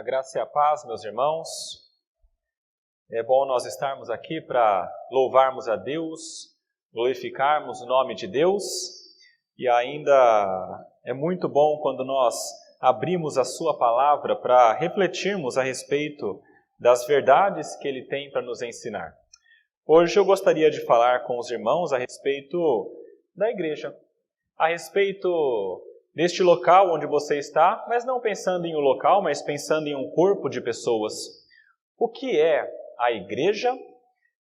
graça e a paz, meus irmãos. É bom nós estarmos aqui para louvarmos a Deus, glorificarmos o nome de Deus, e ainda é muito bom quando nós abrimos a sua palavra para refletirmos a respeito das verdades que Ele tem para nos ensinar. Hoje eu gostaria de falar com os irmãos a respeito da igreja, a respeito deste local onde você está, mas não pensando em um local, mas pensando em um corpo de pessoas. O que é a igreja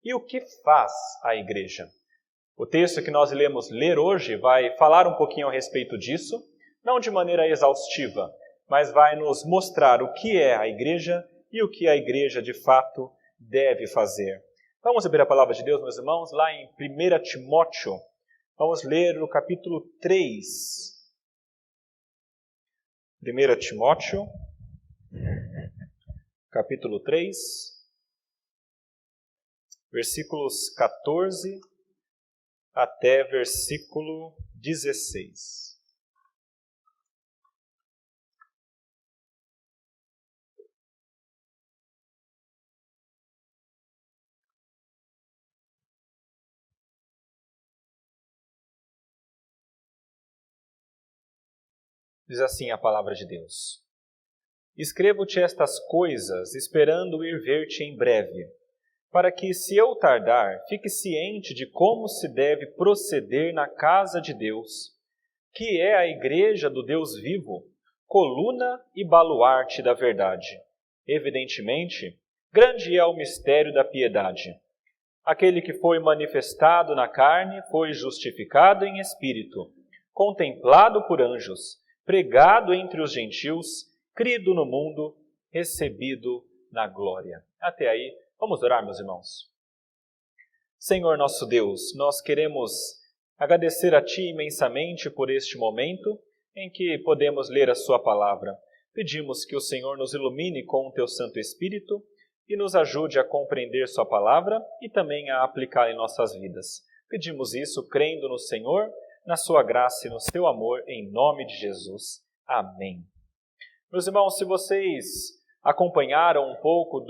e o que faz a igreja? O texto que nós iremos ler hoje vai falar um pouquinho a respeito disso, não de maneira exaustiva, mas vai nos mostrar o que é a igreja e o que a igreja de fato deve fazer. Vamos abrir a palavra de Deus, meus irmãos, lá em 1 Timóteo. Vamos ler o capítulo 3. 1 Timóteo, capítulo 3, versículos 14 até versículo 16. Diz assim a palavra de Deus: Escrevo-te estas coisas, esperando ir ver-te em breve, para que, se eu tardar, fique ciente de como se deve proceder na casa de Deus, que é a igreja do Deus vivo, coluna e baluarte da verdade. Evidentemente, grande é o mistério da piedade. Aquele que foi manifestado na carne foi justificado em espírito, contemplado por anjos, pregado entre os gentios, crido no mundo, recebido na glória. Até aí, vamos orar, meus irmãos. Senhor nosso Deus, nós queremos agradecer a Ti imensamente por este momento em que podemos ler a Sua palavra. Pedimos que o Senhor nos ilumine com o Teu Santo Espírito e nos ajude a compreender Sua palavra e também a aplicá-la em nossas vidas. Pedimos isso crendo no Senhor, na Sua graça e no Seu amor, em nome de Jesus. Amém. Meus irmãos, se vocês acompanharam um pouco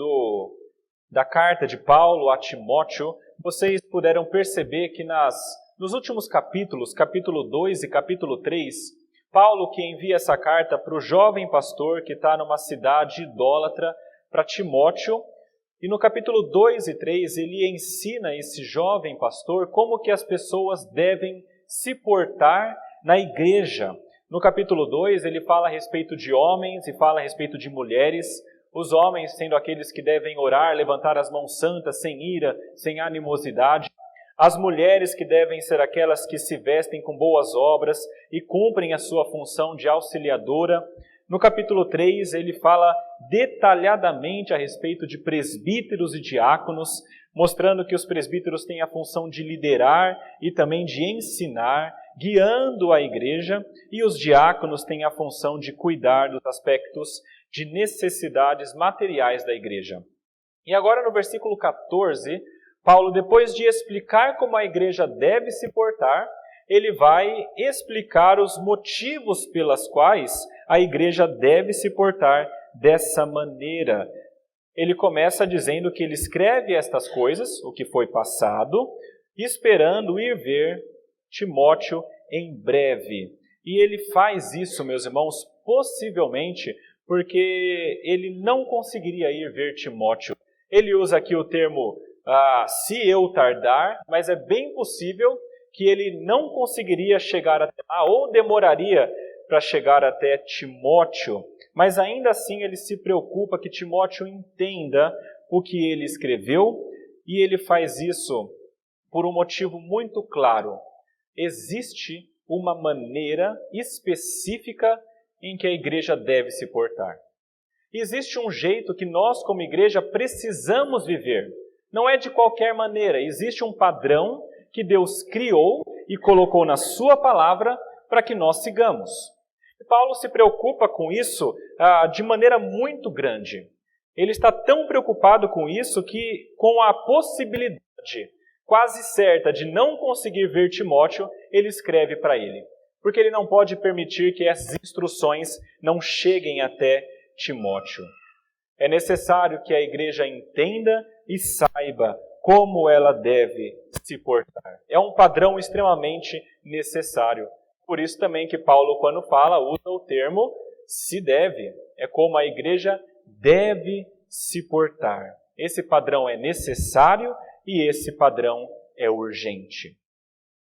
da carta de Paulo a Timóteo, vocês puderam perceber que nos últimos capítulos, capítulo 2 e capítulo 3, Paulo que envia essa carta para o jovem pastor que está numa cidade idólatra, para Timóteo, e no capítulo 2 e 3 ele ensina esse jovem pastor como que as pessoas devem se portar na igreja. No capítulo 2 ele fala a respeito de homens e fala a respeito de mulheres, os homens sendo aqueles que devem orar, levantar as mãos santas, sem ira, sem animosidade, as mulheres que devem ser aquelas que se vestem com boas obras e cumprem a sua função de auxiliadora. No capítulo 3 ele fala detalhadamente a respeito de presbíteros e diáconos, mostrando que os presbíteros têm a função de liderar e também de ensinar, guiando a igreja, e os diáconos têm a função de cuidar dos aspectos de necessidades materiais da igreja. E agora no versículo 14, Paulo, depois de explicar como a igreja deve se portar, ele vai explicar os motivos pelas quais a igreja deve se portar dessa maneira. Ele começa dizendo que ele escreve estas coisas, o que foi passado, esperando ir ver Timóteo em breve. E ele faz isso, meus irmãos, possivelmente porque ele não conseguiria ir ver Timóteo. Ele usa aqui o termo se eu tardar, mas é bem possível que ele não conseguiria chegar até lá, ou demoraria para chegar até Timóteo. Mas ainda assim ele se preocupa que Timóteo entenda o que ele escreveu, e ele faz isso por um motivo muito claro. Existe uma maneira específica em que a igreja deve se portar. Existe um jeito que nós, como igreja, precisamos viver. Não é de qualquer maneira. Existe um padrão que Deus criou e colocou na sua palavra para que nós sigamos. E Paulo se preocupa com isso de maneira muito grande. Ele está tão preocupado com isso que, com a possibilidade quase certa de não conseguir ver Timóteo, ele escreve para ele. Porque ele não pode permitir que essas instruções não cheguem até Timóteo. É necessário que a igreja entenda e saiba como ela deve se portar. É um padrão extremamente necessário. Por isso também que Paulo, quando fala, usa o termo se deve. É como a igreja deve se portar. Esse padrão é necessário e esse padrão é urgente.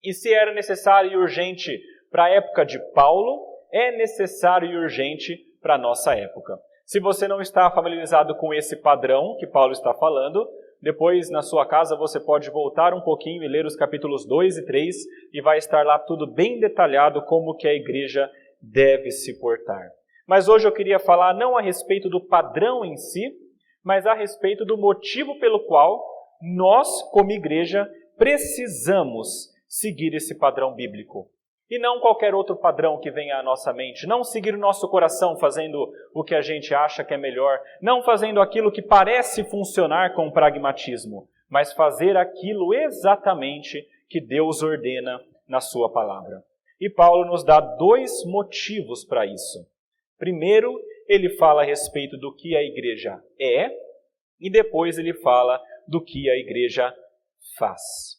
E se era necessário e urgente para a época de Paulo, é necessário e urgente para a nossa época. Se você não está familiarizado com esse padrão que Paulo está falando, depois na sua casa você pode voltar um pouquinho e ler os capítulos 2 e 3 e vai estar lá tudo bem detalhado como que a igreja deve se portar. Mas hoje eu queria falar não a respeito do padrão em si, mas a respeito do motivo pelo qual nós, como igreja, precisamos seguir esse padrão bíblico. E não qualquer outro padrão que venha à nossa mente. Não seguir o nosso coração fazendo o que a gente acha que é melhor. Não fazendo aquilo que parece funcionar com pragmatismo. Mas fazer aquilo exatamente que Deus ordena na sua palavra. E Paulo nos dá 2 motivos para isso. Primeiro, ele fala a respeito do que a igreja é. E depois ele fala do que a igreja faz.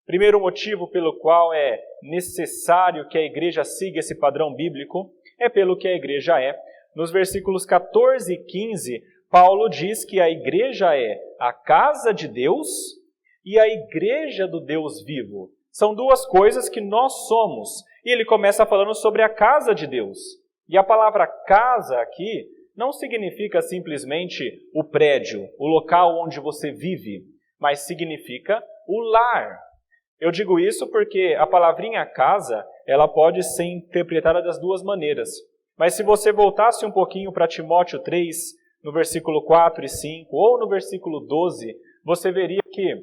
Primeiro motivo pelo qual é necessário que a igreja siga esse padrão bíblico é pelo que a igreja é. Nos versículos 14 e 15, Paulo diz que a igreja é a casa de Deus e a igreja do Deus vivo. São 2 coisas que nós somos. E ele começa falando sobre a casa de Deus. E a palavra casa aqui não significa simplesmente o prédio, o local onde você vive, mas significa o lar. Eu digo isso porque a palavrinha casa, ela pode ser interpretada das 2 maneiras. Mas se você voltasse um pouquinho para Timóteo 3, no versículo 4 e 5, ou no versículo 12, você veria que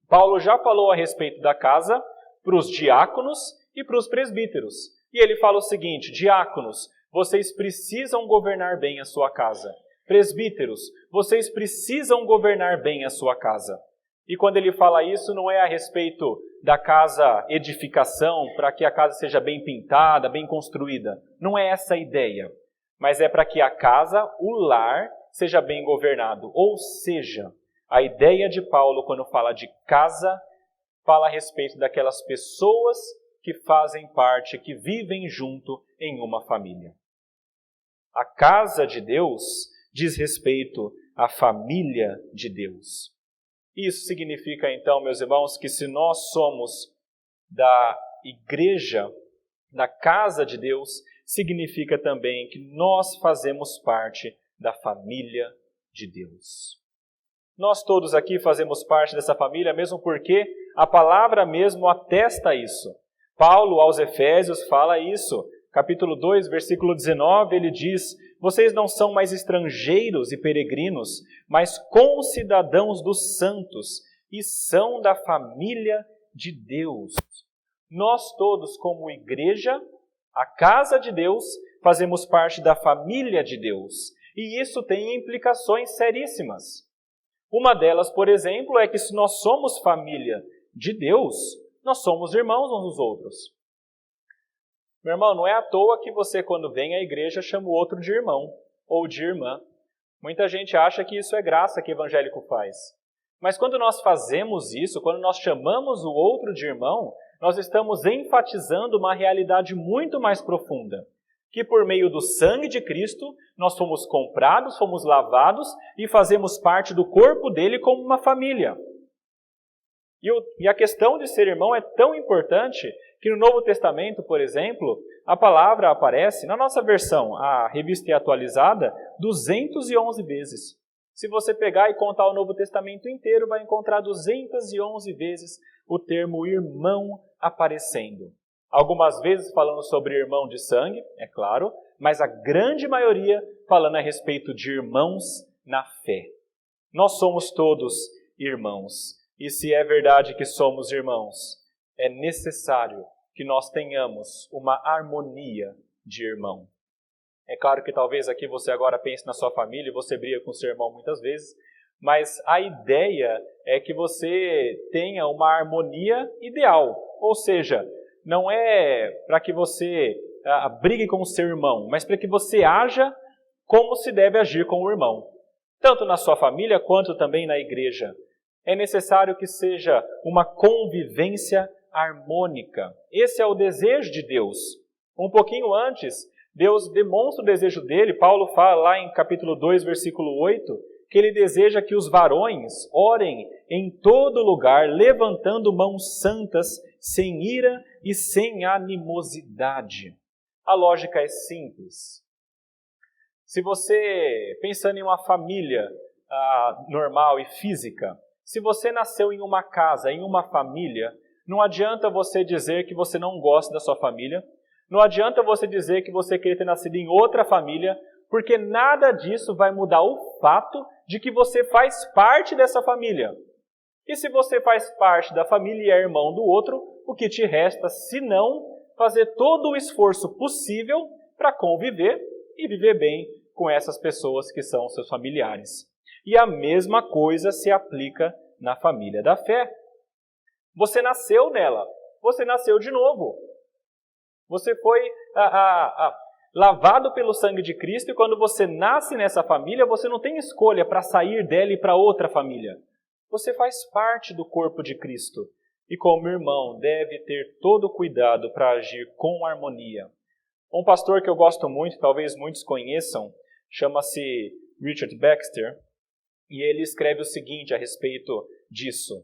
Paulo já falou a respeito da casa para os diáconos e para os presbíteros. E ele fala o seguinte: diáconos, vocês precisam governar bem a sua casa. Presbíteros, vocês precisam governar bem a sua casa. E quando ele fala isso, não é a respeito da casa edificação, para que a casa seja bem pintada, bem construída. Não é essa a ideia. Mas é para que a casa, o lar, seja bem governado. Ou seja, a ideia de Paulo, quando fala de casa, fala a respeito daquelas pessoas que fazem parte, que vivem junto em uma família. A casa de Deus diz respeito à família de Deus. Isso significa, então, meus irmãos, que se nós somos da igreja, da casa de Deus, significa também que nós fazemos parte da família de Deus. Nós todos aqui fazemos parte dessa família, mesmo porque a palavra mesmo atesta isso. Paulo, aos Efésios, fala isso. Capítulo 2, versículo 19, ele diz: vocês não são mais estrangeiros e peregrinos, mas concidadãos dos santos e são da família de Deus. Nós todos, como igreja, a casa de Deus, fazemos parte da família de Deus. E isso tem implicações seríssimas. Uma delas, por exemplo, é que se nós somos família de Deus, nós somos irmãos uns dos outros. Meu irmão, não é à toa que você, quando vem à igreja, chama o outro de irmão ou de irmã. Muita gente acha que isso é graça que evangélico faz. Mas quando nós fazemos isso, quando nós chamamos o outro de irmão, nós estamos enfatizando uma realidade muito mais profunda. Que por meio do sangue de Cristo, nós fomos comprados, fomos lavados e fazemos parte do corpo dele como uma família. E a questão de ser irmão é tão importante que no Novo Testamento, por exemplo, a palavra aparece, na nossa versão, a revista atualizada, 211 vezes. Se você pegar e contar o Novo Testamento inteiro, vai encontrar 211 vezes o termo irmão aparecendo. Algumas vezes falando sobre irmão de sangue, é claro, mas a grande maioria falando a respeito de irmãos na fé. Nós somos todos irmãos. E se é verdade que somos irmãos, é necessário que nós tenhamos uma harmonia de irmão. É claro que talvez aqui você agora pense na sua família e você briga com seu irmão muitas vezes, mas a ideia é que você tenha uma harmonia ideal. Ou seja, não é para que você brigue com o seu irmão, mas para que você haja como se deve agir com o irmão. tanto na sua família quanto também na igreja. É necessário que seja uma convivência harmônica. Esse é o desejo de Deus. Um pouquinho antes, Deus demonstra o desejo dele. Paulo fala lá em capítulo 2, versículo 8, que ele deseja que os varões orem em todo lugar, levantando mãos santas, sem ira e sem animosidade. A lógica é simples. Se você, pensando em uma família normal e física, se você nasceu em uma casa, em uma família, não adianta você dizer que você não gosta da sua família, não adianta você dizer que você queria ter nascido em outra família, porque nada disso vai mudar o fato de que você faz parte dessa família. E se você faz parte da família e é irmão do outro, o que te resta, se não fazer todo o esforço possível para conviver e viver bem com essas pessoas que são seus familiares. E a mesma coisa se aplica na família da fé. Você nasceu nela, você nasceu de novo. Você foi lavado pelo sangue de Cristo, e quando você nasce nessa família, você não tem escolha para sair dela e para outra família. Você faz parte do corpo de Cristo. E como irmão, deve ter todo o cuidado para agir com harmonia. Um pastor que eu gosto muito, talvez muitos conheçam, chama-se Richard Baxter, e ele escreve o seguinte a respeito disso.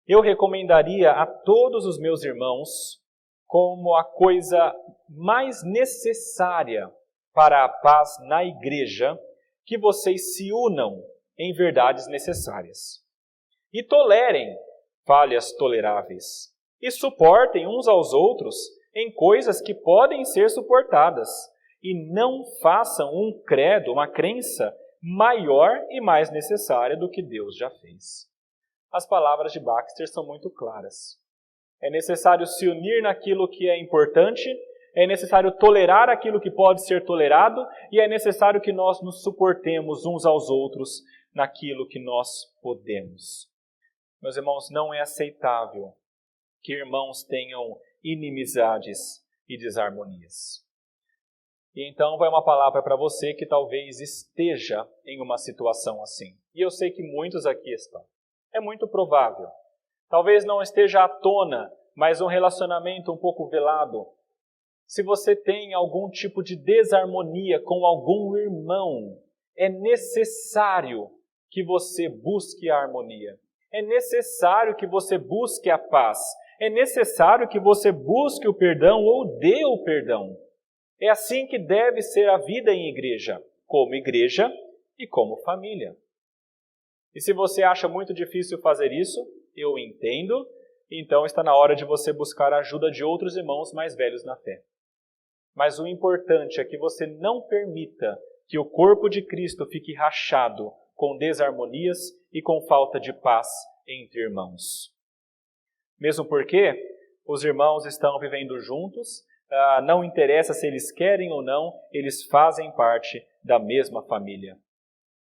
Eu recomendaria a todos os meus irmãos como a coisa mais necessária para a paz na igreja, que vocês se unam em verdades necessárias. E tolerem falhas toleráveis. E suportem uns aos outros em coisas que podem ser suportadas. E não façam um credo, uma crença maior e mais necessária do que Deus já fez. As palavras de Baxter são muito claras. É necessário se unir naquilo que é importante, é necessário tolerar aquilo que pode ser tolerado e é necessário que nós nos suportemos uns aos outros naquilo que nós podemos. Meus irmãos, não é aceitável que irmãos tenham inimizades e desarmonias. E então vai uma palavra para você que talvez esteja em uma situação assim. E eu sei que muitos aqui estão. É muito provável. Talvez não esteja à tona, mas um relacionamento um pouco velado. Se você tem algum tipo de desarmonia com algum irmão, é necessário que você busque a harmonia. É necessário que você busque a paz. É necessário que você busque o perdão ou dê o perdão. É assim que deve ser a vida em igreja e como família. E se você acha muito difícil fazer isso, eu entendo, então está na hora de você buscar a ajuda de outros irmãos mais velhos na fé. Mas o importante é que você não permita que o corpo de Cristo fique rachado com desarmonias e com falta de paz entre irmãos. Mesmo porque os irmãos estão vivendo juntos, não interessa se eles querem ou não, eles fazem parte da mesma família.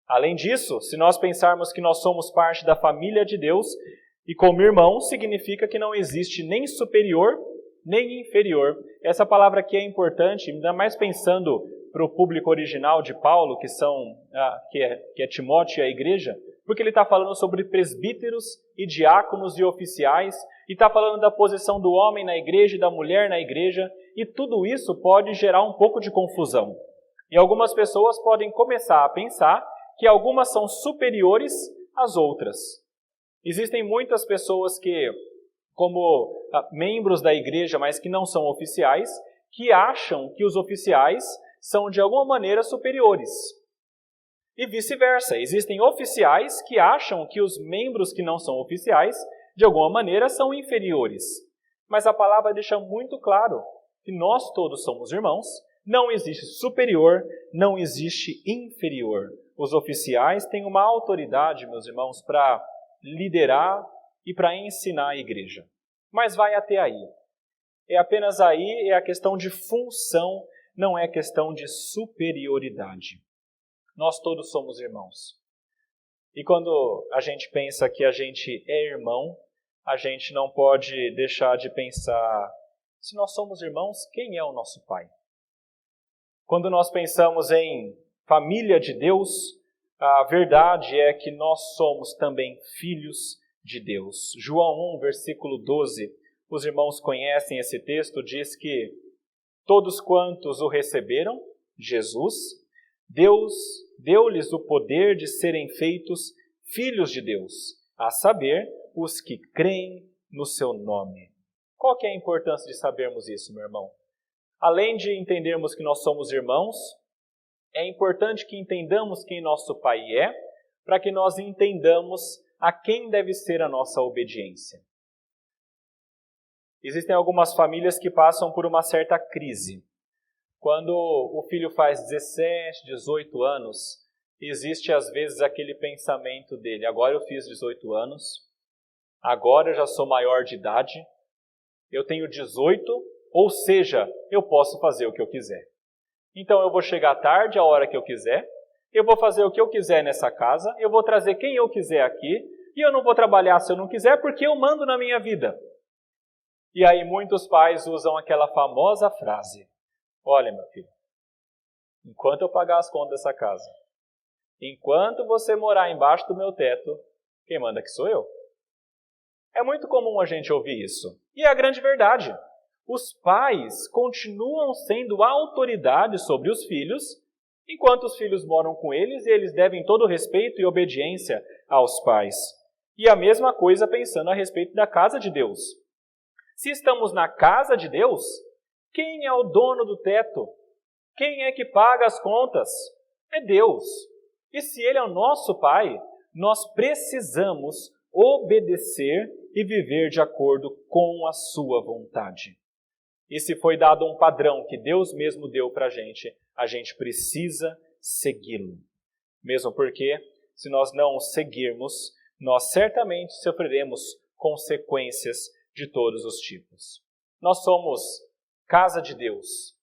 Além disso, se nós pensarmos que nós somos parte da família de Deus, e como irmão, significa que não existe nem superior, nem inferior. Essa palavra aqui é importante, ainda mais pensando para o público original de Paulo, que é Timóteo e a igreja, porque ele está falando sobre presbíteros e diáconos e oficiais, e está falando da posição do homem na igreja e da mulher na igreja, e tudo isso pode gerar um pouco de confusão. E algumas pessoas podem começar a pensar que algumas são superiores às outras. Existem muitas pessoas que, como membros da igreja, mas que não são oficiais, que acham que os oficiais são de alguma maneira superiores. E vice-versa, existem oficiais que acham que os membros que não são oficiais, de alguma maneira, são inferiores. Mas a palavra deixa muito claro que nós todos somos irmãos, não existe superior, não existe inferior. Os oficiais têm uma autoridade, meus irmãos, para liderar e para ensinar a igreja. Mas vai até aí. É apenas aí, é a questão de função, não é questão de superioridade. Nós todos somos irmãos. E quando a gente pensa que a gente é irmão, a gente não pode deixar de pensar, se nós somos irmãos, quem é o nosso pai? Quando nós pensamos em família de Deus, a verdade é que nós somos também filhos de Deus. João 1, versículo 12, os irmãos conhecem esse texto, diz que todos quantos o receberam, Jesus, Deus deu-lhes o poder de serem feitos filhos de Deus, a saber, os que creem no seu nome. Qual que é a importância de sabermos isso, meu irmão? Além de entendermos que nós somos irmãos, é importante que entendamos quem nosso Pai é, para que nós entendamos a quem deve ser a nossa obediência. Existem algumas famílias que passam por uma certa crise. Quando o filho faz 17, 18 anos, existe às vezes aquele pensamento dele: agora eu fiz 18 anos, agora eu já sou maior de idade, eu tenho 18, ou seja, eu posso fazer o que eu quiser. Então eu vou chegar tarde, a hora que eu quiser, eu vou fazer o que eu quiser nessa casa, eu vou trazer quem eu quiser aqui, e eu não vou trabalhar se eu não quiser, porque eu mando na minha vida. E aí muitos pais usam aquela famosa frase: olha, meu filho, enquanto eu pagar as contas dessa casa, enquanto você morar embaixo do meu teto, quem manda aqui sou eu. É muito comum a gente ouvir isso. E é a grande verdade. Os pais continuam sendo autoridade sobre os filhos, enquanto os filhos moram com eles, e eles devem todo respeito e obediência aos pais. E a mesma coisa pensando a respeito da casa de Deus. Se estamos na casa de Deus, quem é o dono do teto? Quem é que paga as contas? É Deus. E se Ele é o nosso Pai, nós precisamos obedecer e viver de acordo com a sua vontade. E se foi dado um padrão que Deus mesmo deu para a gente precisa segui-lo. Mesmo porque, se nós não o seguirmos, nós certamente sofreremos consequências de todos os tipos. Nós somos casa de Deus,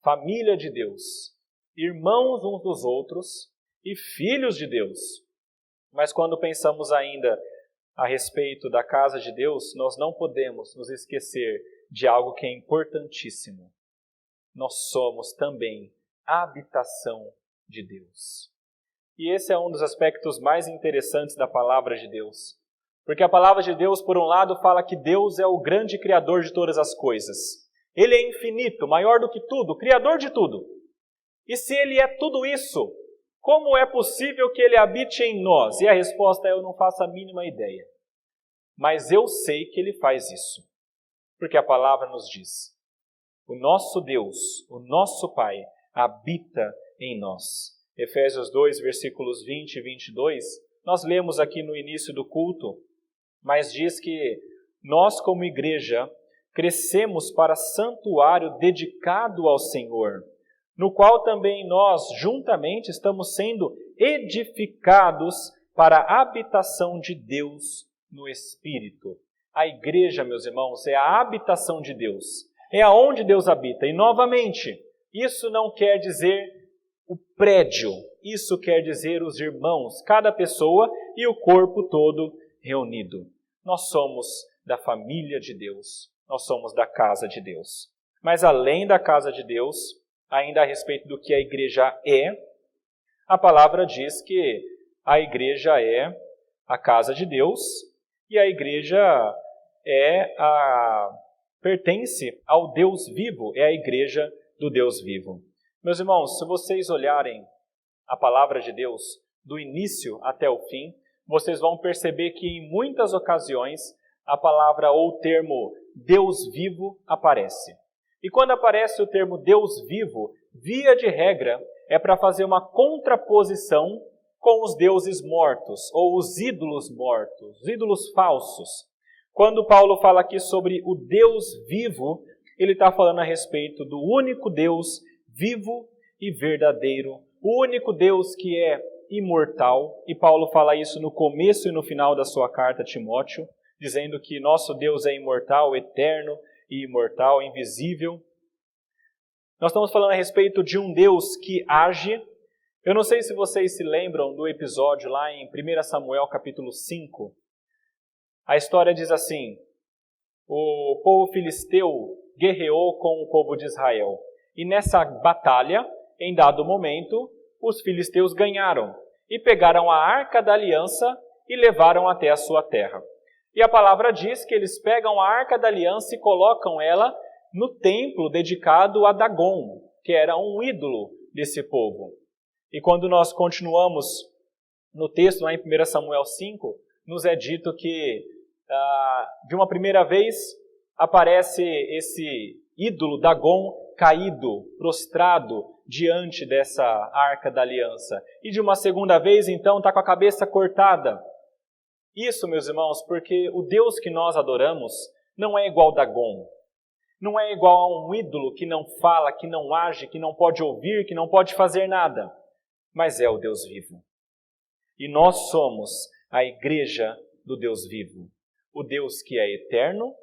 família de Deus, irmãos uns dos outros e filhos de Deus. Mas quando pensamos ainda a respeito da casa de Deus, nós não podemos nos esquecer de algo que é importantíssimo. Nós somos também a habitação de Deus. E esse é um dos aspectos mais interessantes da palavra de Deus. Porque a palavra de Deus, por um lado, fala que Deus é o grande Criador de todas as coisas. Ele é infinito, maior do que tudo, Criador de tudo. E se Ele é tudo isso, como é possível que Ele habite em nós? E a resposta é: eu não faço a mínima ideia. Mas eu sei que Ele faz isso. Porque a palavra nos diz: o nosso Deus, o nosso Pai, habita em nós. Efésios 2, versículos 20 e 22, nós lemos aqui no início do culto, mas diz que nós, como igreja, crescemos para santuário dedicado ao Senhor, no qual também nós, juntamente, estamos sendo edificados para a habitação de Deus no Espírito. A igreja, meus irmãos, é a habitação de Deus. É aonde Deus habita. E, novamente, isso não quer dizer o prédio. Isso quer dizer os irmãos, cada pessoa e o corpo todo reunido. Nós somos da família de Deus. Nós somos da casa de Deus. Mas, além da casa de Deus, ainda a respeito do que a igreja é, a palavra diz que a igreja é a casa de Deus e a igreja pertence ao Deus vivo, é a igreja do Deus vivo. Meus irmãos, se vocês olharem a palavra de Deus do início até o fim, vocês vão perceber que em muitas ocasiões a palavra ou o termo Deus vivo aparece. E quando aparece o termo Deus vivo, via de regra, é para fazer uma contraposição com os deuses mortos, ou os ídolos mortos, os ídolos falsos. Quando Paulo fala aqui sobre o Deus vivo, ele está falando a respeito do único Deus vivo e verdadeiro, o único Deus que é imortal, e Paulo fala isso no começo e no final da sua carta a Timóteo, dizendo que nosso Deus é imortal, eterno e imortal, invisível. Nós estamos falando a respeito de um Deus que age. Eu não sei se vocês se lembram do episódio lá em 1 Samuel capítulo 5. A história diz assim: o povo filisteu guerreou com o povo de Israel. E nessa batalha, em dado momento, os filisteus ganharam. e pegaram a arca da aliança e levaram até a sua terra. E a palavra diz que eles pegam a arca da aliança e colocam ela no templo dedicado a Dagon, que era um ídolo desse povo. E quando nós continuamos no texto, lá em 1 Samuel 5, nos é dito que, de uma primeira vez, aparece esse ídolo Dagon caído, prostrado diante dessa arca da aliança. E de uma segunda vez, então, está com a cabeça cortada. Isso, meus irmãos, porque o Deus que nós adoramos não é igual a Dagon. Não é igual a um ídolo que não fala, que não age, que não pode ouvir, que não pode fazer nada. Mas é o Deus vivo. E nós somos a igreja do Deus vivo. O Deus que é eterno,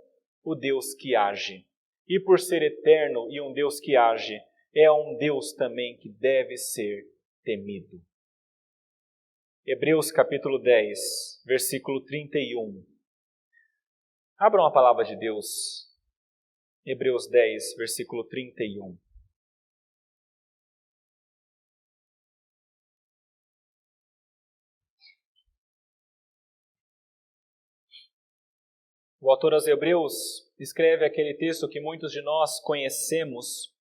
o Deus que age. E por ser eterno e um Deus que age, é um Deus também que deve ser temido. Hebreus capítulo 10, versículo 31. Abram a palavra de Deus. Hebreus 10, versículo 31. O autor aos Hebreus escreve aquele texto que muitos de nós conhecemos,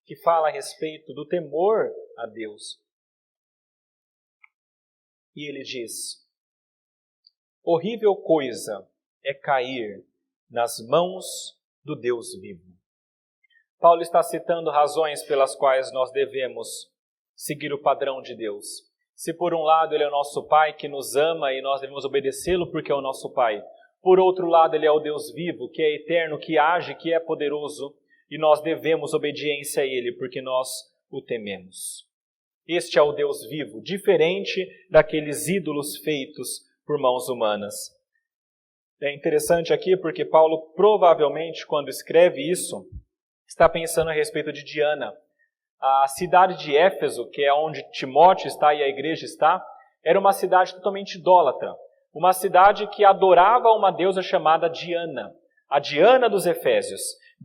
que fala a respeito do temor a Deus. E ele diz: horrível coisa é cair nas mãos do Deus vivo. Paulo está citando razões pelas quais nós devemos seguir o padrão de Deus. Se por um lado Ele é o nosso Pai que nos ama e nós devemos obedecê-lo porque é o nosso Pai. Por outro lado, Ele é o Deus vivo, que é eterno, que age, que é poderoso, e nós devemos obediência a Ele porque nós o tememos. Este é o Deus vivo, diferente daqueles ídolos feitos por mãos humanas. É interessante aqui porque Paulo provavelmente, quando escreve isso, está pensando a respeito de Diana. A cidade de Éfeso, que é onde Timóteo está e a igreja está, era uma cidade totalmente idólatra. Uma cidade que adorava uma deusa chamada Diana, a Diana dos Efésios,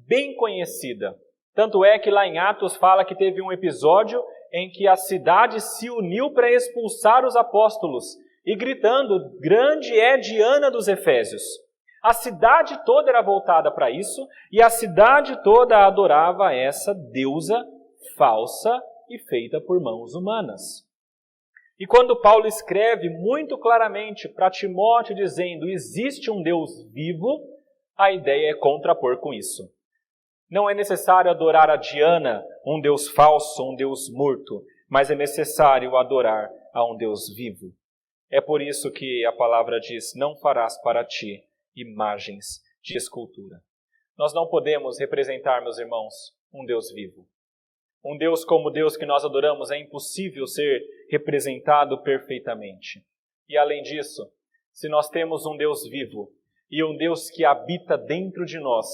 bem conhecida. Tanto é que lá em Atos fala que teve um episódio em que a cidade se uniu para expulsar os apóstolos, e gritando, grande é Diana dos Efésios. A cidade toda era voltada para isso, e a cidade toda adorava essa deusa falsa e feita por mãos humanas. E quando Paulo escreve muito claramente para Timóteo dizendo existe um Deus vivo, a ideia é contrapor com isso. Não é necessário adorar a Diana, um Deus falso, um Deus morto, mas é necessário adorar a um Deus vivo. É por isso que a palavra diz, não farás para ti imagens de escultura. Nós não podemos representar, meus irmãos, um Deus vivo. Um Deus como o Deus que nós adoramos é impossível ser representado perfeitamente. E além disso, se nós temos um Deus vivo e um Deus que habita dentro de nós,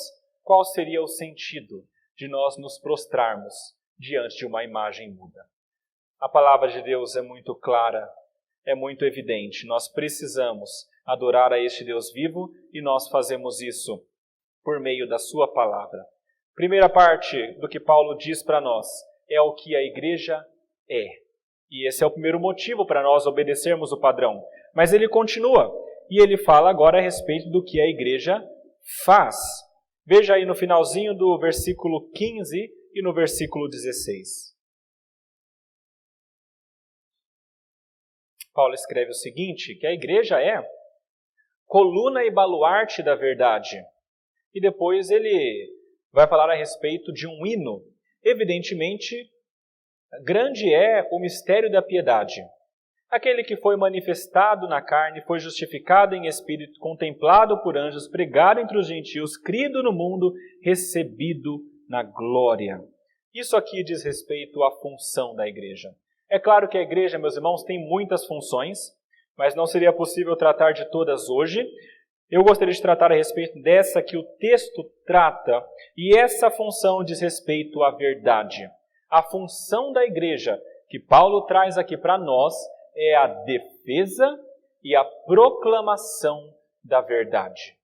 qual seria o sentido de nós nos prostrarmos diante de uma imagem muda? A palavra de Deus é muito clara, é muito evidente. Nós precisamos adorar a este Deus vivo e nós fazemos isso por meio da sua palavra. Primeira parte do que Paulo diz para nós é o que a igreja é. E esse é o primeiro motivo para nós obedecermos o padrão. Mas ele continua, e ele fala agora a respeito do que a igreja faz. Veja aí no finalzinho do versículo 15 e no versículo 16. Paulo escreve o seguinte, que a igreja é coluna e baluarte da verdade. E depois ele vai falar a respeito de um hino. Evidentemente, grande é o mistério da piedade. Aquele que foi manifestado na carne, foi justificado em espírito, contemplado por anjos, pregado entre os gentios, crido no mundo, recebido na glória. Isso aqui diz respeito à função da igreja. É claro que a igreja, meus irmãos, tem muitas funções, mas não seria possível tratar de todas hoje. Eu gostaria de tratar a respeito dessa que o texto trata, e essa função diz respeito à verdade. A função da igreja que Paulo traz aqui para nós é a defesa e a proclamação da verdade.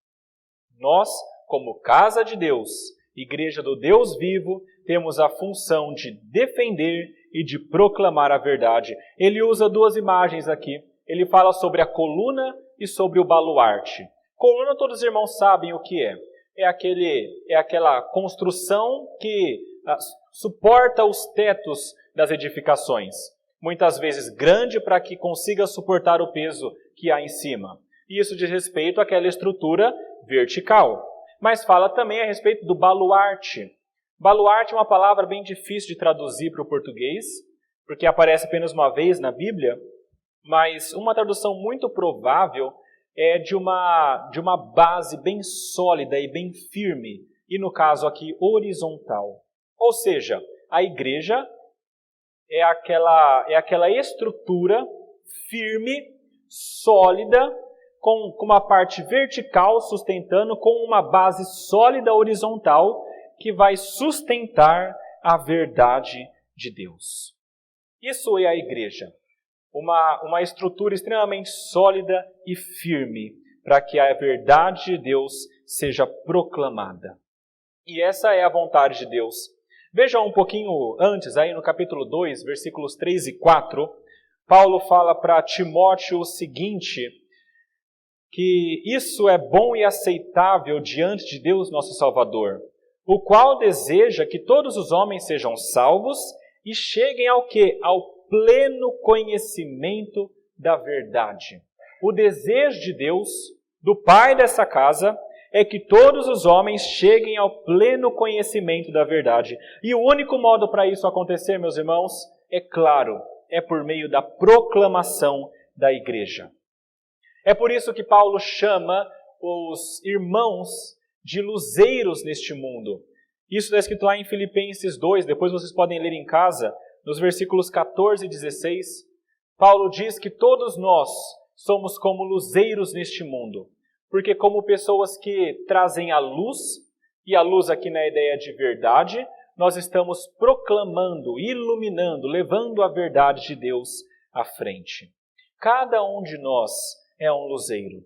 Nós, como casa de Deus, igreja do Deus vivo, temos a função de defender e de proclamar a verdade. Ele usa duas imagens aqui. Ele fala sobre a coluna e sobre o baluarte. Coluna, todos os irmãos sabem o que é. É aquela construção que suporta os tetos das edificações. Muitas vezes grande para que consiga suportar o peso que há em cima. E isso diz respeito àquela estrutura vertical. Mas fala também a respeito do baluarte. Baluarte é uma palavra bem difícil de traduzir para o português, porque aparece apenas uma vez na Bíblia, mas uma tradução muito provável é de uma base bem sólida e bem firme, e no caso aqui horizontal. Ou seja, a igreja é aquela estrutura firme, sólida, com uma parte vertical sustentando, com uma base sólida horizontal que vai sustentar a verdade de Deus. Isso é a igreja. Uma estrutura extremamente sólida e firme para que a verdade de Deus seja proclamada. E essa é a vontade de Deus. Veja um pouquinho antes, aí no capítulo 2, versículos 3 e 4, Paulo fala para Timóteo o seguinte, que isso é bom e aceitável diante de Deus nosso Salvador, o qual deseja que todos os homens sejam salvos e cheguem ao quê? Ao pleno conhecimento da verdade. O desejo de Deus, do Pai dessa casa, é que todos os homens cheguem ao pleno conhecimento da verdade. E o único modo para isso acontecer, meus irmãos, é claro, é por meio da proclamação da igreja. É por isso que Paulo chama os irmãos de luzeiros neste mundo. Isso está escrito lá em Filipenses 2, depois vocês podem ler em casa, nos versículos 14 e 16. Paulo diz que todos nós somos como luzeiros neste mundo, porque como pessoas que trazem a luz, e a luz aqui na ideia de verdade, nós estamos proclamando, iluminando, levando a verdade de Deus à frente. Cada um de nós é um luzeiro.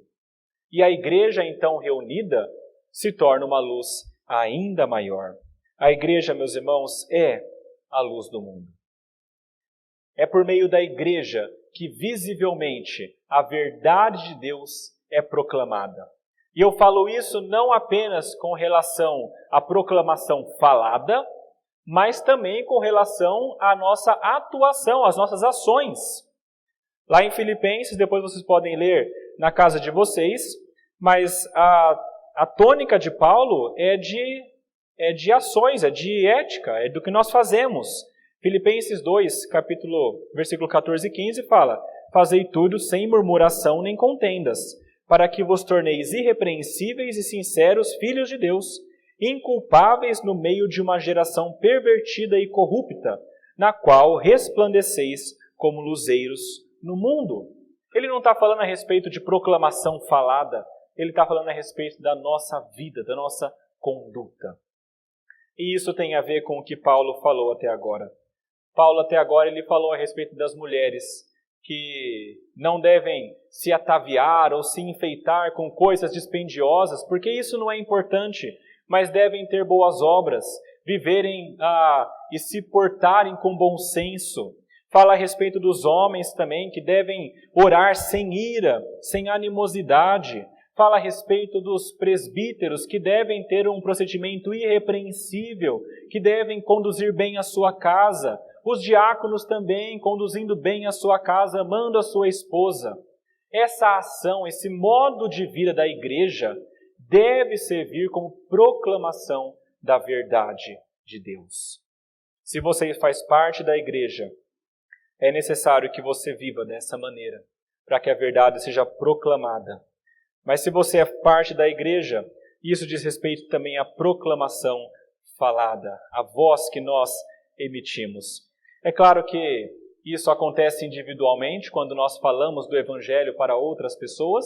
E a igreja, então, reunida, se torna uma luz ainda maior. A igreja, meus irmãos, é a luz do mundo. É por meio da igreja que, visivelmente, a verdade de Deus é proclamada. E eu falo isso não apenas com relação à proclamação falada, mas também com relação à nossa atuação, às nossas ações. Lá em Filipenses, depois vocês podem ler na casa de vocês, mas a tônica de Paulo é de ações, é de ética, é do que nós fazemos. Filipenses 2, versículo 14 e 15 fala: Fazei tudo sem murmuração nem contendas, para que vos torneis irrepreensíveis e sinceros filhos de Deus, inculpáveis no meio de uma geração pervertida e corrupta, na qual resplandeceis como luzeiros no mundo. Ele não está falando a respeito de proclamação falada, ele está falando a respeito da nossa vida, da nossa conduta. E isso tem a ver com o que Paulo falou até agora. Paulo até agora ele falou a respeito das mulheres que não devem se ataviar ou se enfeitar com coisas dispendiosas, porque isso não é importante, mas devem ter boas obras, viverem e se portarem com bom senso. Fala a respeito dos homens também, que devem orar sem ira, sem animosidade. Fala a respeito dos presbíteros, que devem ter um procedimento irrepreensível, que devem conduzir bem a sua casa. Os diáconos também, conduzindo bem a sua casa, amando a sua esposa. Essa ação, esse modo de vida da igreja, deve servir como proclamação da verdade de Deus. Se você faz parte da igreja, é necessário que você viva dessa maneira, para que a verdade seja proclamada. Mas se você é parte da igreja, isso diz respeito também à proclamação falada, a voz que nós emitimos. É claro que isso acontece individualmente, quando nós falamos do Evangelho para outras pessoas,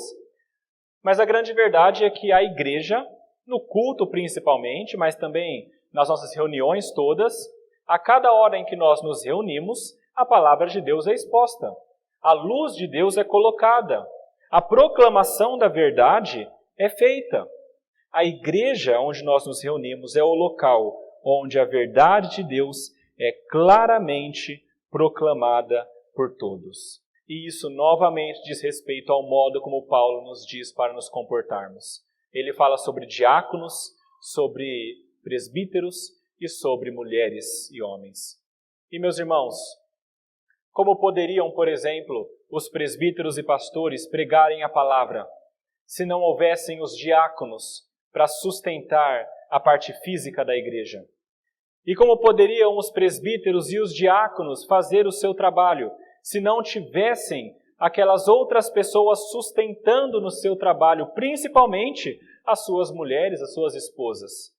mas a grande verdade é que a igreja, no culto principalmente, mas também nas nossas reuniões todas, a cada hora em que nós nos reunimos, a palavra de Deus é exposta. A luz de Deus é colocada. A proclamação da verdade é feita. A igreja onde nós nos reunimos é o local onde a verdade de Deus é claramente proclamada por todos. E isso novamente diz respeito ao modo como Paulo nos diz para nos comportarmos. Ele fala sobre diáconos, sobre presbíteros e sobre mulheres e homens. E meus irmãos, como poderiam, por exemplo, os presbíteros e pastores pregarem a palavra se não houvessem os diáconos para sustentar a parte física da igreja? E como poderiam os presbíteros e os diáconos fazer o seu trabalho se não tivessem aquelas outras pessoas sustentando no seu trabalho, principalmente as suas mulheres, as suas esposas?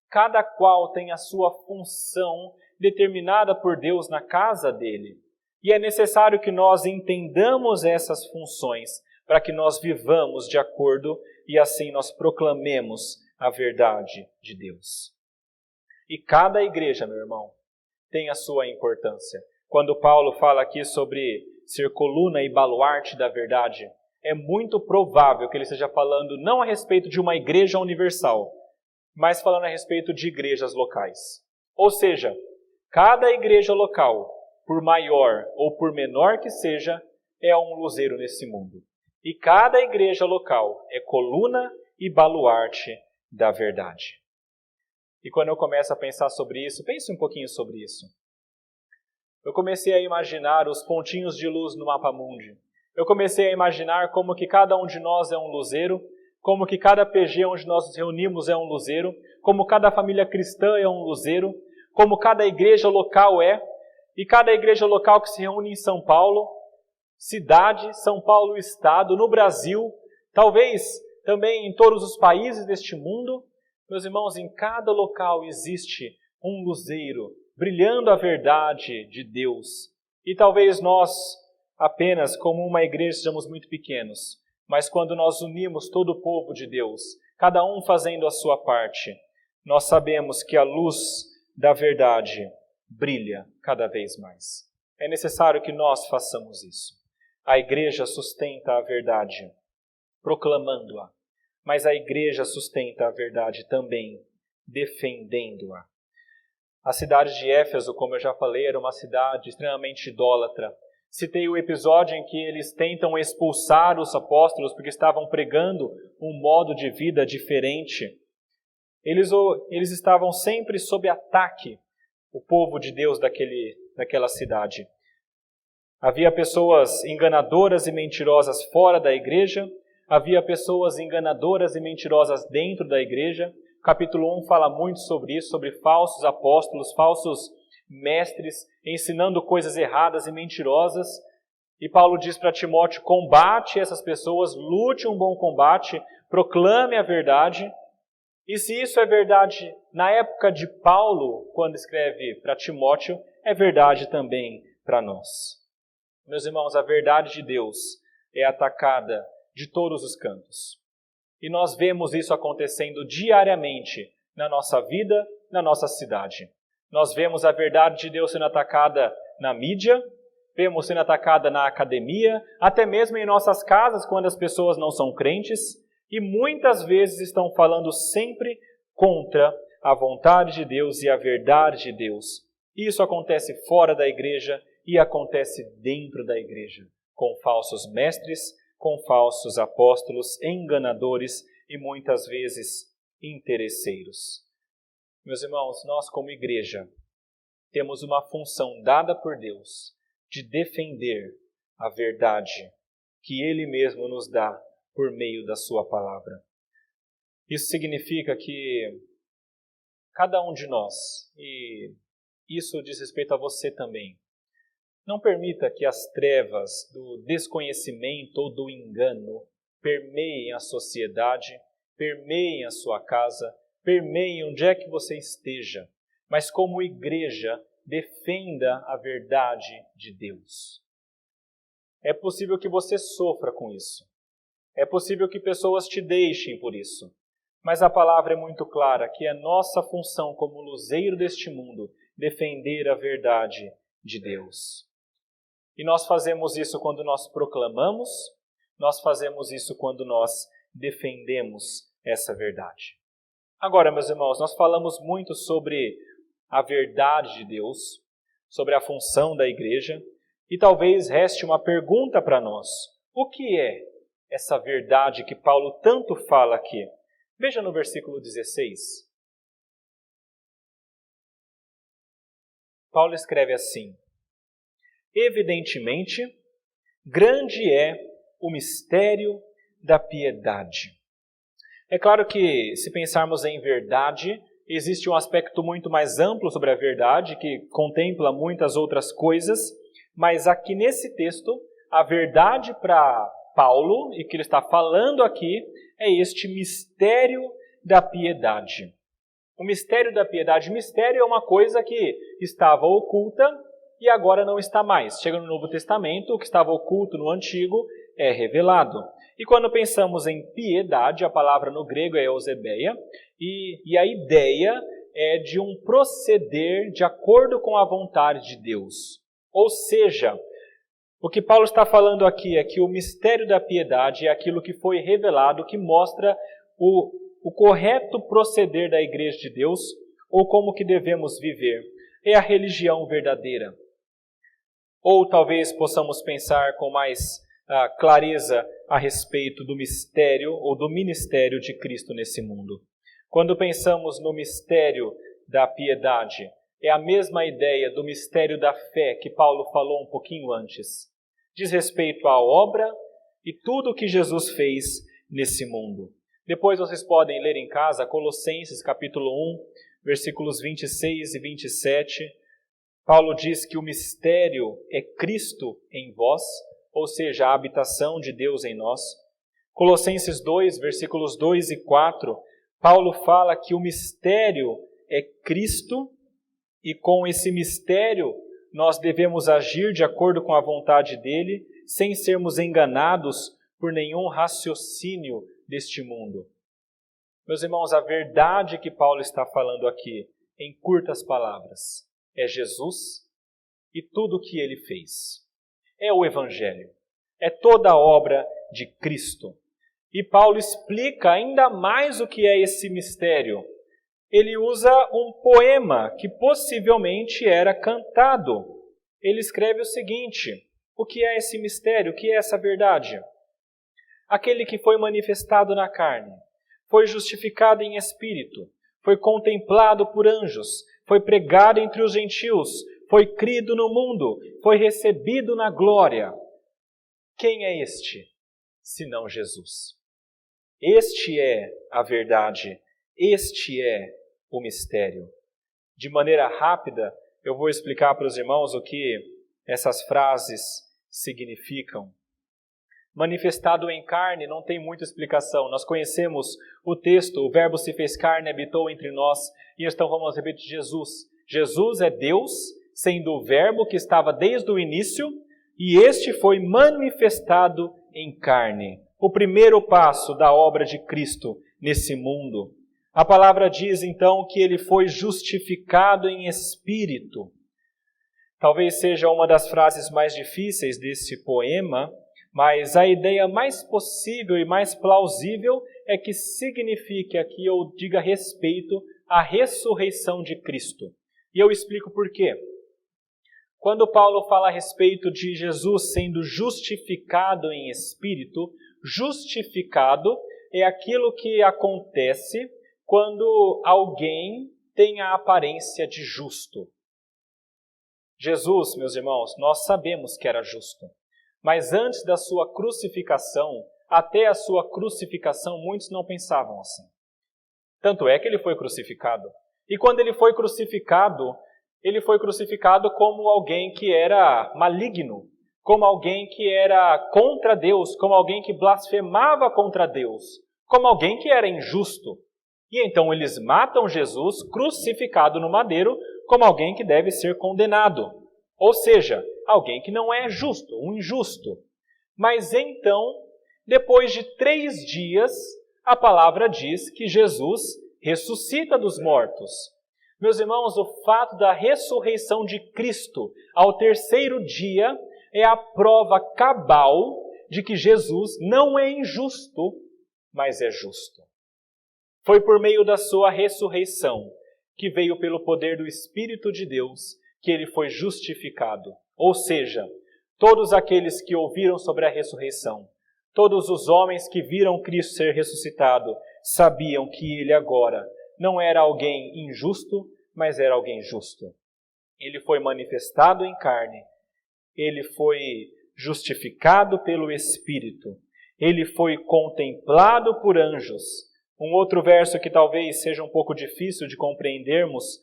Cada qual tem a sua função determinada por Deus na casa dele. E é necessário que nós entendamos essas funções para que nós vivamos de acordo e assim nós proclamemos a verdade de Deus. E cada igreja, meu irmão, tem a sua importância. Quando Paulo fala aqui sobre ser coluna e baluarte da verdade, é muito provável que ele esteja falando não a respeito de uma igreja universal, mas falando a respeito de igrejas locais. Ou seja, cada igreja local, por maior ou por menor que seja, é um luzeiro nesse mundo. E cada igreja local é coluna e baluarte da verdade. E quando eu começo a pensar sobre isso, pense um pouquinho sobre isso. Eu comecei a imaginar os pontinhos de luz no mapa mundi. Eu comecei a imaginar como que cada um de nós é um luzeiro, como que cada PG onde nós nos reunimos é um luzeiro, como cada família cristã é um luzeiro, como cada igreja local é, e cada igreja local que se reúne em São Paulo, cidade, São Paulo estado, no Brasil, talvez também em todos os países deste mundo. Meus irmãos, em cada local existe um luzeiro brilhando a verdade de Deus. E talvez nós, apenas como uma igreja, sejamos muito pequenos, mas quando nós unimos todo o povo de Deus, cada um fazendo a sua parte, nós sabemos que a luz da verdade brilha cada vez mais. É necessário que nós façamos isso. A igreja sustenta a verdade, proclamando-a, mas a igreja sustenta a verdade também, defendendo-a. A cidade de Éfeso, como eu já falei, era uma cidade extremamente idólatra. Citei o episódio em que eles tentam expulsar os apóstolos porque estavam pregando um modo de vida diferente. Eles estavam sempre sob ataque, o povo de Deus daquela cidade. Havia pessoas enganadoras e mentirosas fora da igreja, havia pessoas enganadoras e mentirosas dentro da igreja. O capítulo 1 fala muito sobre isso, sobre falsos apóstolos, falsos mestres, ensinando coisas erradas e mentirosas. E Paulo diz para Timóteo, combate essas pessoas, lute um bom combate, proclame a verdade. E se isso é verdade na época de Paulo, quando escreve para Timóteo, é verdade também para nós. Meus irmãos, a verdade de Deus é atacada de todos os cantos. E nós vemos isso acontecendo diariamente na nossa vida, na nossa cidade. Nós vemos a verdade de Deus sendo atacada na mídia, vemos sendo atacada na academia, até mesmo em nossas casas, quando as pessoas não são crentes, e muitas vezes estão falando sempre contra a vontade de Deus e a verdade de Deus. Isso acontece fora da igreja e acontece dentro da igreja, com falsos mestres, com falsos apóstolos, enganadores e muitas vezes interesseiros. Meus irmãos, nós como igreja temos uma função dada por Deus de defender a verdade que Ele mesmo nos dá por meio da sua palavra. Isso significa que cada um de nós, e isso diz respeito a você também, não permita que as trevas do desconhecimento ou do engano permeiem a sociedade, permeiem a sua casa, permeiem onde é que você esteja, mas como igreja, defenda a verdade de Deus. É possível que você sofra com isso. É possível que pessoas te deixem por isso. Mas a palavra é muito clara que é nossa função como luzeiro deste mundo defender a verdade de Deus. E nós fazemos isso quando nós proclamamos, nós fazemos isso quando nós defendemos essa verdade. Agora, meus irmãos, nós falamos muito sobre a verdade de Deus, sobre a função da igreja, e talvez reste uma pergunta para nós. O que é essa verdade que Paulo tanto fala aqui? Veja no versículo 16. Paulo escreve assim: evidentemente, grande é o mistério da piedade. É claro que, se pensarmos em verdade, existe um aspecto muito mais amplo sobre a verdade, que contempla muitas outras coisas, mas aqui nesse texto, a verdade para Paulo, e que ele está falando aqui, é este mistério da piedade. O mistério da piedade. Mistério é uma coisa que estava oculta e agora não está mais. Chega no Novo Testamento, o que estava oculto no Antigo é revelado. E quando pensamos em piedade, a palavra no grego é eusebeia, e a ideia é de um proceder de acordo com a vontade de Deus. Ou seja, o que Paulo está falando aqui é que o mistério da piedade é aquilo que foi revelado, que mostra o correto proceder da Igreja de Deus, ou como que devemos viver. É a religião verdadeira. Ou talvez possamos pensar com mais clareza a respeito do mistério ou do ministério de Cristo nesse mundo. Quando pensamos no mistério da piedade, é a mesma ideia do mistério da fé que Paulo falou um pouquinho antes. Diz respeito à obra e tudo o que Jesus fez nesse mundo. Depois vocês podem ler em casa Colossenses capítulo 1, versículos 26 e 27. Paulo diz que o mistério é Cristo em vós, ou seja, a habitação de Deus em nós. Colossenses 2, versículos 2 e 4, Paulo fala que o mistério é Cristo e com esse mistério nós devemos agir de acordo com a vontade dele, sem sermos enganados por nenhum raciocínio deste mundo. Meus irmãos, a verdade que Paulo está falando aqui, em curtas palavras, é Jesus e tudo o que ele fez. É o Evangelho, é toda a obra de Cristo. E Paulo explica ainda mais o que é esse mistério. Ele usa um poema que possivelmente era cantado. Ele escreve o seguinte: o que é esse mistério? O que é essa verdade? Aquele que foi manifestado na carne, foi justificado em espírito, foi contemplado por anjos, foi pregado entre os gentios, foi crido no mundo, foi recebido na glória. Quem é este, senão Jesus? Este é a verdade, este é o mistério. De maneira rápida, eu vou explicar para os irmãos o que essas frases significam. Manifestado em carne não tem muita explicação. Nós conhecemos o texto, o verbo se fez carne, habitou entre nós, e então vamos repetir Jesus. Jesus é Deus, sendo o verbo que estava desde o início, e este foi manifestado em carne. O primeiro passo da obra de Cristo nesse mundo. A palavra diz então que ele foi justificado em espírito. Talvez seja uma das frases mais difíceis desse poema, mas a ideia mais possível e mais plausível é que signifique aqui ou diga respeito à ressurreição de Cristo. E eu explico por quê. Quando Paulo fala a respeito de Jesus sendo justificado em espírito, justificado é aquilo que acontece quando alguém tem a aparência de justo. Jesus, meus irmãos, nós sabemos que era justo. Mas antes da sua crucificação, até a sua crucificação, muitos não pensavam assim. Tanto é que ele foi crucificado. E quando ele foi crucificado como alguém que era maligno, como alguém que era contra Deus, como alguém que blasfemava contra Deus, como alguém que era injusto. E então eles matam Jesus crucificado no madeiro como alguém que deve ser condenado. Ou seja, alguém que não é justo, um injusto. Mas então, depois de 3 dias, a palavra diz que Jesus ressuscita dos mortos. Meus irmãos, o fato da ressurreição de Cristo ao 3º dia é a prova cabal de que Jesus não é injusto, mas é justo. Foi por meio da sua ressurreição que veio pelo poder do Espírito de Deus que ele foi justificado. Ou seja, todos aqueles que ouviram sobre a ressurreição, todos os homens que viram Cristo ser ressuscitado, sabiam que ele agora não era alguém injusto, mas era alguém justo. Ele foi manifestado em carne, ele foi justificado pelo Espírito, ele foi contemplado por anjos. Um outro verso que talvez seja um pouco difícil de compreendermos,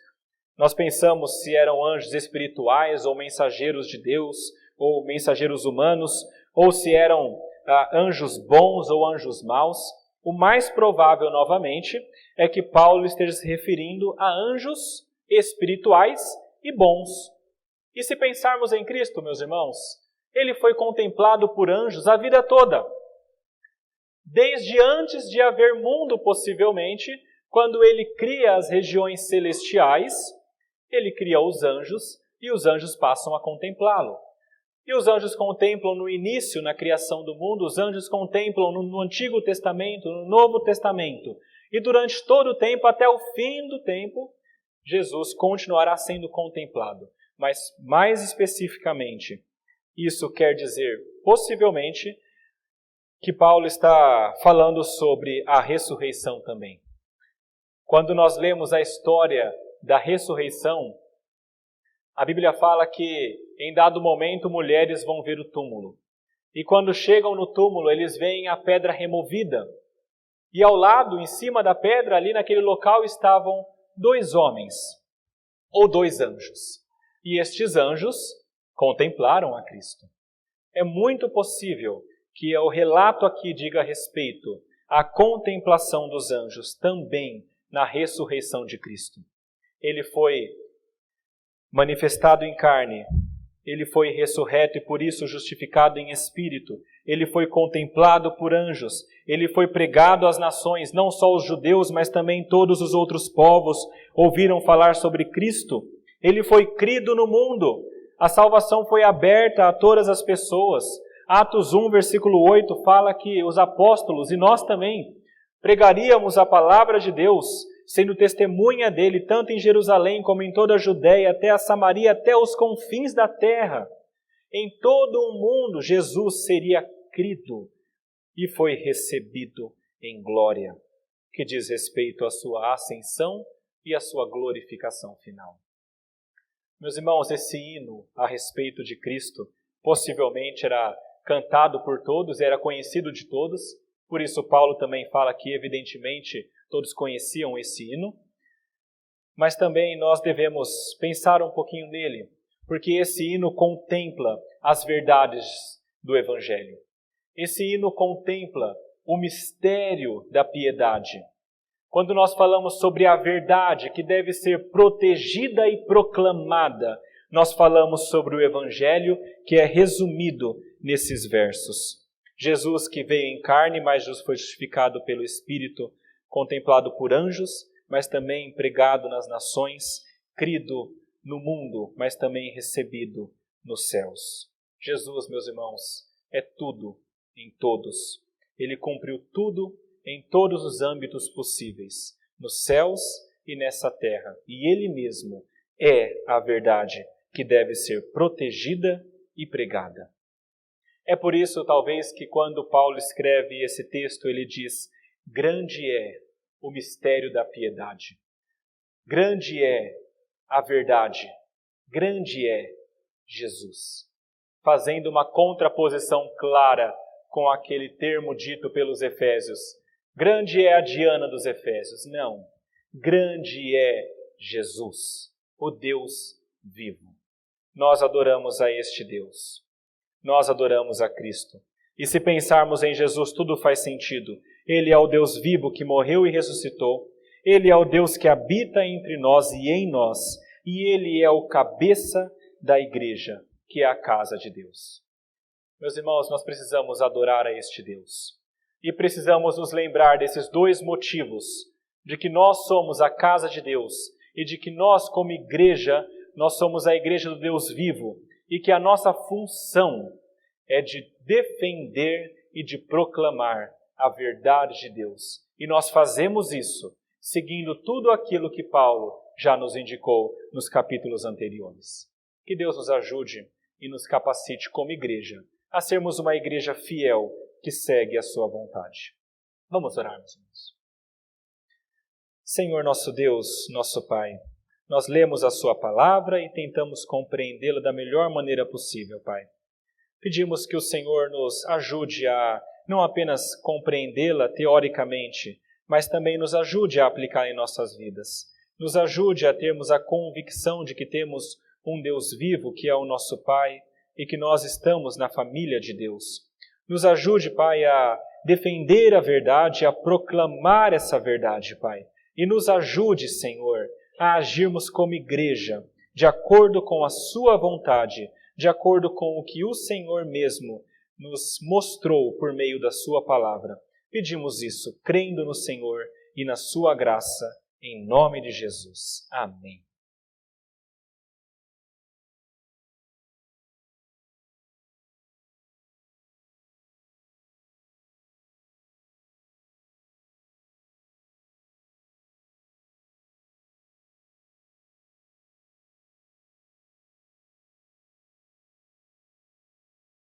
nós pensamos se eram anjos espirituais ou mensageiros de Deus, ou mensageiros humanos, ou se eram anjos bons ou anjos maus. O mais provável, novamente, é que Paulo esteja se referindo a anjos espirituais e bons. E se pensarmos em Cristo, meus irmãos, ele foi contemplado por anjos a vida toda. Desde antes de haver mundo, possivelmente, quando ele cria as regiões celestiais, ele cria os anjos e os anjos passam a contemplá-lo. E os anjos contemplam no início, na criação do mundo, os anjos contemplam no Antigo Testamento, no Novo Testamento. E durante todo o tempo, até o fim do tempo, Jesus continuará sendo contemplado. Mas, mais especificamente, isso quer dizer, possivelmente, que Paulo está falando sobre a ressurreição também. Quando nós lemos a história da ressurreição, a Bíblia fala que em dado momento mulheres vão ver o túmulo. E quando chegam no túmulo, eles veem a pedra removida. E ao lado, em cima da pedra, ali naquele local, estavam 2 homens, ou 2 anjos. E estes anjos contemplaram a Cristo. É muito possível que o relato aqui diga a respeito à contemplação dos anjos também na ressurreição de Cristo. Ele foi manifestado em carne, ele foi ressurreto e por isso justificado em espírito, ele foi contemplado por anjos, ele foi pregado às nações, não só os judeus, mas também todos os outros povos ouviram falar sobre Cristo, ele foi crido no mundo, a salvação foi aberta a todas as pessoas. Atos 1, versículo 8, fala que os apóstolos, e nós também, pregaríamos a palavra de Deus, sendo testemunha dele, tanto em Jerusalém como em toda a Judéia, até a Samaria, até os confins da terra. Em todo o mundo, Jesus seria crido e foi recebido em glória, que diz respeito à sua ascensão e à sua glorificação final. Meus irmãos, esse hino a respeito de Cristo possivelmente era cantado por todos, era conhecido de todos, por isso Paulo também fala que, evidentemente, todos conheciam esse hino, mas também nós devemos pensar um pouquinho nele, porque esse hino contempla as verdades do Evangelho. Esse hino contempla o mistério da piedade. Quando nós falamos sobre a verdade que deve ser protegida e proclamada, nós falamos sobre o Evangelho que é resumido nesses versos. Jesus que veio em carne, mas foi justificado pelo Espírito, contemplado por anjos, mas também pregado nas nações, crido no mundo, mas também recebido nos céus. Jesus, meus irmãos, é tudo em todos. Ele cumpriu tudo em todos os âmbitos possíveis, nos céus e nessa terra. E Ele mesmo é a verdade que deve ser protegida e pregada. É por isso, talvez, que quando Paulo escreve esse texto, ele diz: grande é o mistério da piedade. Grande é a verdade. Grande é Jesus. Fazendo uma contraposição clara com aquele termo dito pelos Efésios. Grande é a Diana dos Efésios. Não. Grande é Jesus, o Deus vivo. Nós adoramos a este Deus. Nós adoramos a Cristo. E se pensarmos em Jesus, tudo faz sentido. Ele é o Deus vivo que morreu e ressuscitou. Ele é o Deus que habita entre nós e em nós. E Ele é o cabeça da igreja, que é a casa de Deus. Meus irmãos, nós precisamos adorar a este Deus. E precisamos nos lembrar desses 2 motivos, de que nós somos a casa de Deus e de que nós, como igreja, nós somos a igreja do Deus vivo e que a nossa função é de defender e de proclamar a verdade de Deus. E nós fazemos isso seguindo tudo aquilo que Paulo já nos indicou nos capítulos anteriores. Que Deus nos ajude e nos capacite como igreja a sermos uma igreja fiel que segue a sua vontade. Vamos orar, meus irmãos. Senhor nosso Deus, nosso Pai, nós lemos a sua palavra e tentamos compreendê-la da melhor maneira possível, Pai. Pedimos que o Senhor nos ajude a não apenas compreendê-la teoricamente, mas também nos ajude a aplicar em nossas vidas. Nos ajude a termos a convicção de que temos um Deus vivo, que é o nosso Pai, e que nós estamos na família de Deus. Nos ajude, Pai, a defender a verdade, a proclamar essa verdade, Pai. E nos ajude, Senhor, a agirmos como igreja, de acordo com a sua vontade, de acordo com o que o Senhor mesmo nos mostrou por meio da sua palavra. Pedimos isso, crendo no Senhor e na sua graça, em nome de Jesus. Amém.